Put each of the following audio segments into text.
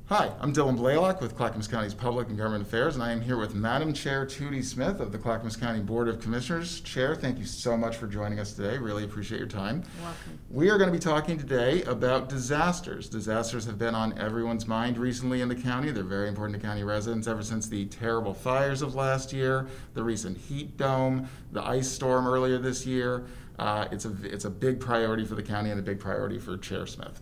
Hi, I'm Dylan Blaylock with Clackamas County's Public and Government Affairs, and I am here with Madam Chair Tootie Smith of the Clackamas County Board of Commissioners. Chair, thank you so much for joining us today. Really appreciate your time. You're welcome. We are going to be talking today about disasters. Disasters have been on everyone's mind recently in the county. They're very important to county residents ever since the terrible fires of last year, the recent heat dome, the ice storm earlier this year. It's a big priority for the county and a big priority for Chair Smith.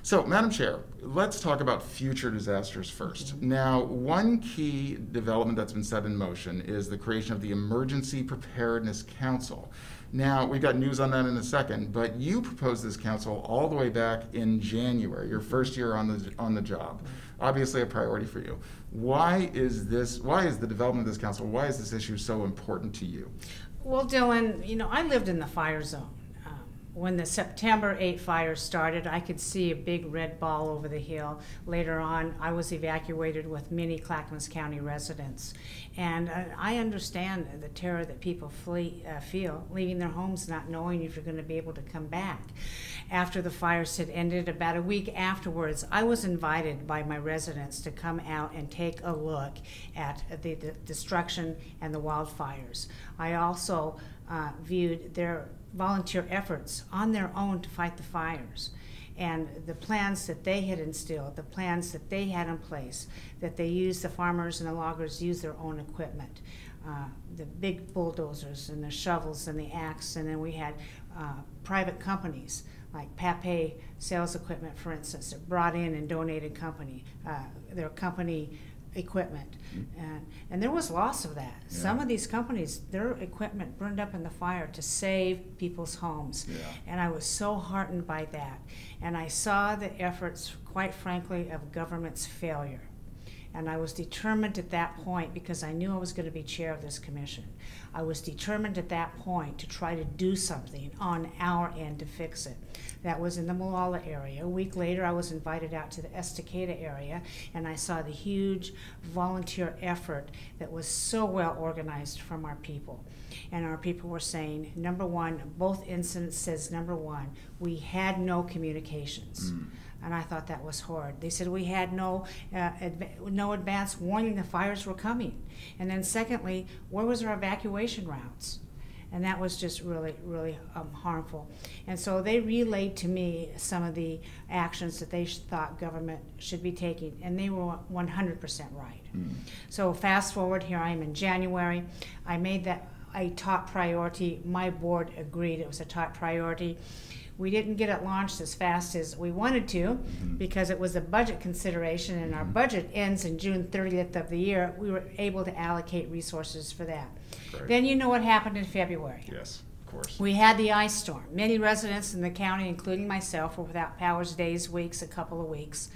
So, Madam Chair, let's talk about future disasters first. Now, one key development that's been set in motion is the creation of the Emergency Preparedness Council. Now, we've got news on that in a second, but you proposed this council all the way back in January, your first year on the job. Obviously a priority for you. Why is the development of this council, why is this issue so important to you? Well, Dylan, I lived in the fire zone. When the September 8 fire started, I could see a big red ball over the hill. Later on, I was evacuated with many Clackamas County residents. And I understand the terror that people feel, leaving their homes not knowing if you're going to be able to come back. After the fires had ended, about a week afterwards, I was invited by my residents to come out and take a look at the destruction and the wildfires. I also viewed their volunteer efforts on their own to fight the fires, and the plans that they had instilled, the plans that they had in place, that they used, the farmers and the loggers used their own equipment, the big bulldozers and the shovels and the axe, and then we had private companies like Pape Sales Equipment, for instance, that brought in and donated their company equipment, and there was loss of that. Yeah. Some of these companies, their equipment burned up in the fire to save people's homes, and I was so heartened by that. And I saw the efforts, quite frankly, of government's failure. And I was determined at that point, because I knew I was going to be chair of this commission, I was determined at that point to try to do something on our end to fix it. That was in the Molalla area. A week later, I was invited out to the Estacada area, and I saw the huge volunteer effort that was so well organized from our people. And our people were saying, number one, both incidents says, number one, we had no communications. And I thought that was horrid. They said we had no advance warning the fires were coming. And then secondly, where was our evacuation routes? And that was just really, really harmful. And so they relayed to me some of the actions that they thought government should be taking, and they were 100% right. So fast forward, here I am in January. I made that a top priority. My board agreed it was a top priority. We didn't get it launched as fast as we wanted to because it was a budget consideration, and our budget ends in June 30th of the year. We were able to allocate resources for that. Great. Then you know what happened in February. Yes, of course. We had the ice storm. Many residents in the county, including myself, were without power days, weeks, a couple of weeks.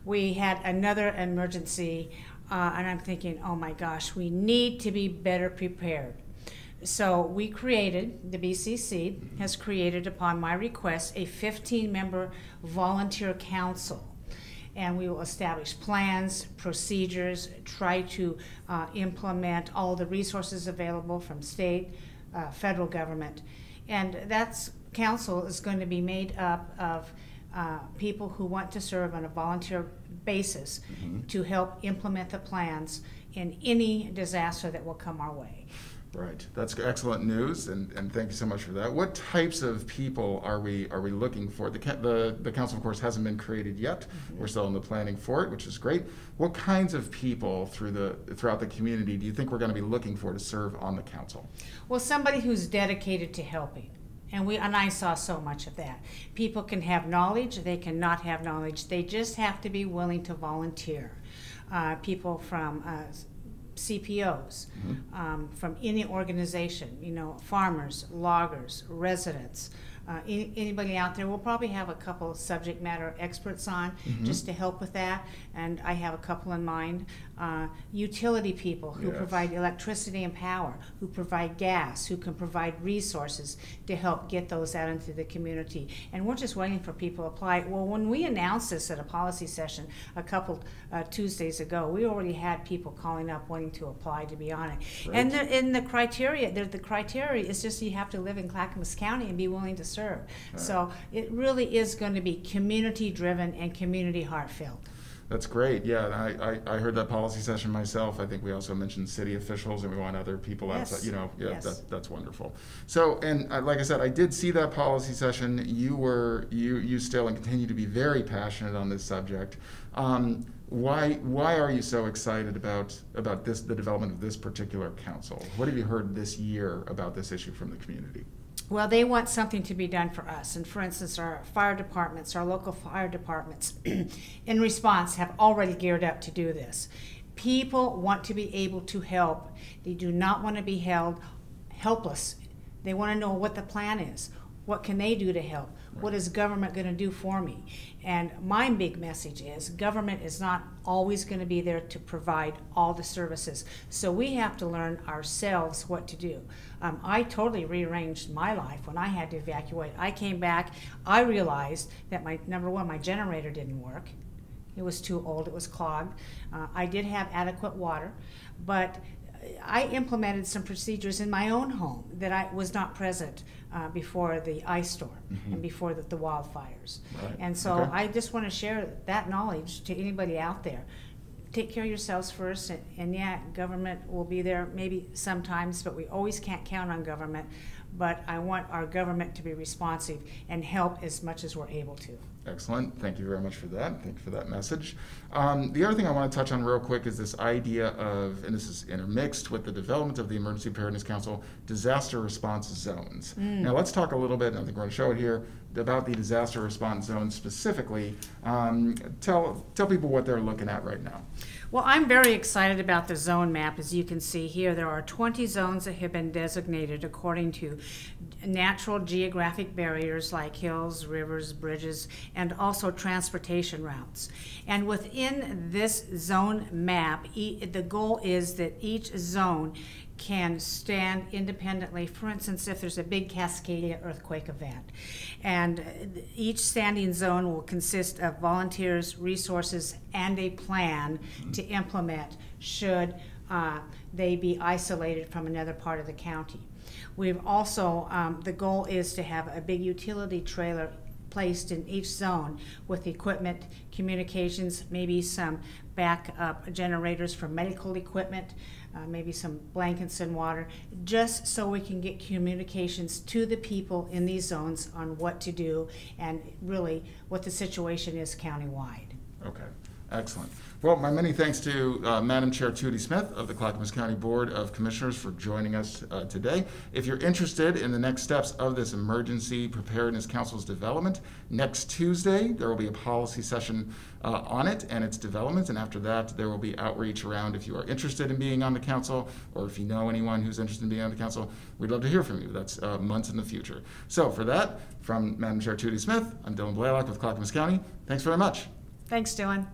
We had another emergency, and I'm thinking, oh my gosh, we need to be better prepared. So we created, the BCC has created upon my request, a 15-member volunteer council. And we will establish plans, procedures, try to implement all the resources available from state, federal government. And that council is going to be made up of people who want to serve on a volunteer basis to help implement the plans in any disaster that will come our way. Right, that's excellent news, and thank you so much for that. What types of people are we looking for? The council, of course, hasn't been created yet. We're still in the planning for it, which is great. What kinds of people throughout the community do you think we're going to be looking for to serve on the council? Well, somebody who's dedicated to helping. And I saw so much of that. People can have knowledge, they cannot have knowledge. They just have to be willing to volunteer. People from CPOs, from any organization, farmers, loggers, residents, anybody out there. We'll probably have a couple subject matter experts on just to help with that, and I have a couple in mind. Utility people who provide electricity and power, who provide gas, who can provide resources to help get those out into the community. And we're just waiting for people to apply. Well, when we announced this at a policy session a couple Tuesdays ago, we already had people calling up wanting to apply to be on it. Right. And the criteria is just you have to live in Clackamas County and be willing to serve. Right. So it really is going to be community driven and community heart-filled. That's great. Yeah, I heard that policy session myself. I think we also mentioned city officials, and we want other people outside. You know, that's wonderful. So, and like I said, I did see that policy session. You still and continue to be very passionate on this subject. Why are you so excited about the development of this particular council? What have you heard this year about this issue from the community? Well, they want something to be done for us. And for instance, our fire departments, our local fire departments, in response, have already geared up to do this. People want to be able to help. They do not want to be held helpless. They want to know what the plan is. What can they do to help? What is government going to do for me? And my big message is government is not always going to be there to provide all the services. So we have to learn ourselves what to do. I totally rearranged my life when I had to evacuate. I came back, I realized that number one, my generator didn't work. It was too old, it was clogged. I did have adequate water, but I implemented some procedures in my own home that I was not present before the ice storm and before the wildfires. Right. And so I just want to share that knowledge to anybody out there. Take care of yourselves first, and yeah, government will be there maybe sometimes, but we always can't count on government. But I want our government to be responsive and help as much as we're able to. Excellent. Thank you very much for that. Thank you for that message. The other thing I want to touch on real quick is this idea of, and this is intermixed with the development of the Emergency Preparedness Council, disaster response zones. Now let's talk a little bit, and I think we're going to show it here, about the disaster response zones specifically. Tell people what they're looking at right now. Well, I'm very excited about the zone map. As you can see here, there are 20 zones that have been designated according to natural geographic barriers like hills, rivers, bridges, and also transportation routes. And within this zone map, the goal is that each zone can stand independently. For instance, if there's a big Cascadia earthquake event, and each standing zone will consist of volunteers, resources, and a plan to implement should they be isolated from another part of the county. We've also, the goal is to have a big utility trailer placed in each zone with equipment, communications, maybe some backup generators for medical equipment, maybe some blankets and water, just so we can get communications to the people in these zones on what to do and really what the situation is countywide. Okay, excellent. Well, my many thanks to Madam Chair Tootie Smith of the Clackamas County Board of Commissioners for joining us today. If you're interested in the next steps of this Emergency Preparedness Council's development, next Tuesday there will be a policy session on it and its development, and after that there will be outreach around if you are interested in being on the council or if you know anyone who's interested in being on the council. We'd love to hear from you. That's months in the future. So for that, from Madam Chair Tootie Smith, I'm Dylan Blaylock with Clackamas County. Thanks very much. Thanks, Dylan.